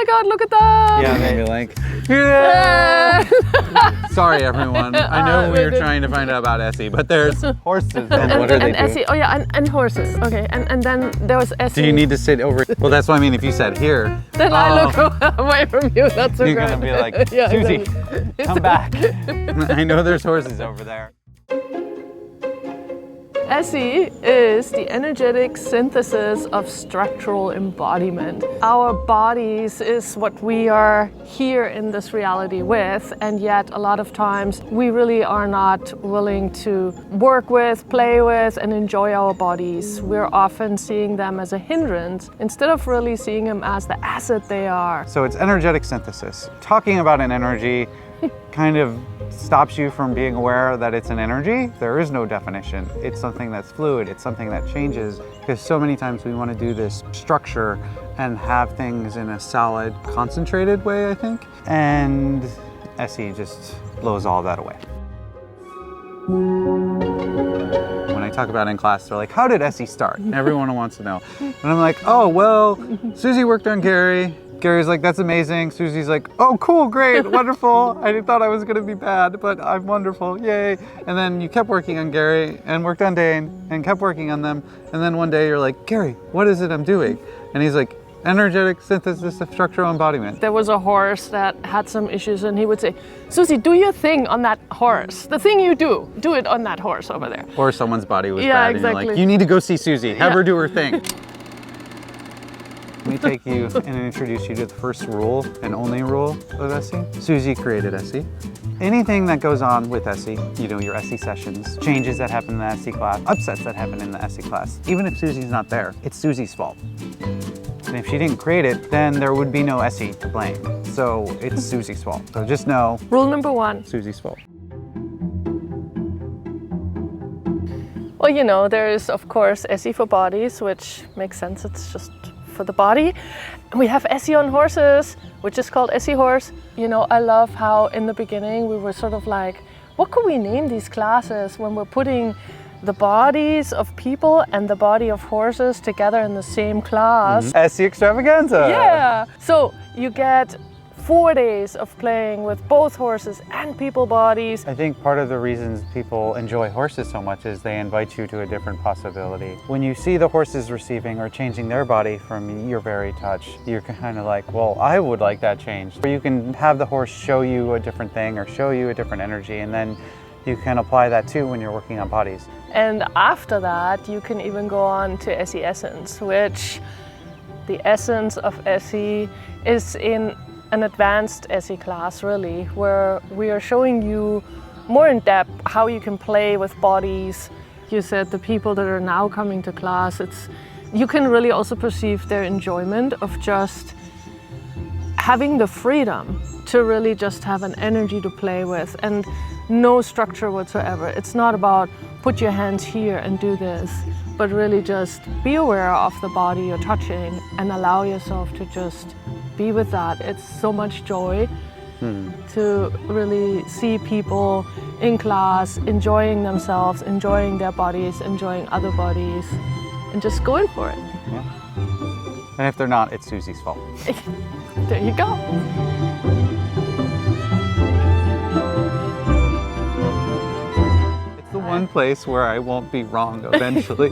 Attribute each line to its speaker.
Speaker 1: my God, look at that.
Speaker 2: Yeah, maybe like, yeah. Sorry, everyone. I know we were trying to find out about Essie, but there's horses. And what are they doing?
Speaker 1: Essie, oh yeah, and horses. Okay, and then there was Essie.
Speaker 2: Do you need to sit over? Well, that's what I mean. If you said here,
Speaker 1: then I look away from you. That's so
Speaker 2: you're
Speaker 1: great.
Speaker 2: gonna be like,
Speaker 1: Yeah,
Speaker 2: Susie,
Speaker 1: exactly.
Speaker 2: come back. I know there's horses over there.
Speaker 1: Essie is the energetic synthesis of structural embodiment. Our bodies is what we are here in this reality with, and yet a lot of times we really are not willing to work with, play with, and enjoy our bodies. We're often seeing them as a hindrance instead of really seeing them as the asset they are.
Speaker 2: So it's energetic synthesis. Talking about an energy kind of stops you from being aware that it's an energy. There is no definition. It's something that's fluid. It's something that changes, because so many times we want to do this structure and have things in a solid, concentrated way, I think. And Essie just blows all that away. When I talk about it in class, they're like, how did Essie start? And everyone wants to know. And I'm like, oh, well, Susie worked on Gary. Gary's like, that's amazing. Susie's like, oh, cool, great, wonderful. I thought I was gonna be bad, but I'm wonderful, yay. And then you kept working on Gary and worked on Dane and kept working on them. And then one day you're like, Gary, what is it I'm doing? And he's like, energetic synthesis of structural embodiment.
Speaker 1: There was a horse that had some issues, and he would say, Susie, do your thing on that horse. The thing you do it on that horse over there.
Speaker 2: Or someone's body was
Speaker 1: Yeah,
Speaker 2: bad and
Speaker 1: exactly.
Speaker 2: you're like, you need to go see Susie, have
Speaker 1: Yeah.
Speaker 2: her do her thing. Let me take you and introduce you to the first rule and only rule of Essie. Susie created Essie. Anything that goes on with Essie, you know, your Essie sessions, changes that happen in the Essie class, upsets that happen in the Essie class, even if Susie's not there, it's Susie's fault. And if she didn't create it, then there would be no Essie to blame. So it's Susie's fault. So just know,
Speaker 1: Rule number 1.
Speaker 2: Susie's fault.
Speaker 1: Well, you know, there is, of course, Essie for bodies, which makes sense. It's just for the body. We have Essie on horses, which is called Essie Horse. You know, I love how in the beginning we were sort of like, what could we name these classes when we're putting the bodies of people and the body of horses together in the same class?
Speaker 2: Essie Extravaganza!
Speaker 1: Yeah! So you get 4 days of playing with both horses and people bodies.
Speaker 2: I think part of the reasons people enjoy horses so much is they invite you to a different possibility. When you see the horses receiving or changing their body from your very touch, you're kind of like, well, I would like that change. Or you can have the horse show you a different thing or show you a different energy, and then you can apply that too when you're working on bodies.
Speaker 1: And after that, you can even go on to Essie Essence, which the essence of Essie is in an advanced Essie class, really, where we are showing you more in depth how you can play with bodies. You said the people that are now coming to class, you can really also perceive their enjoyment of just having the freedom to really just have an energy to play with and no structure whatsoever. It's not about put your hands here and do this, but really just be aware of the body you're touching and allow yourself to just be with that. It's so much joy to really see people in class enjoying themselves, enjoying their bodies, enjoying other bodies, and just going for it.
Speaker 2: Yeah. And if they're not, it's Susie's fault.
Speaker 1: There you go.
Speaker 2: It's the one place where I won't be wrong eventually.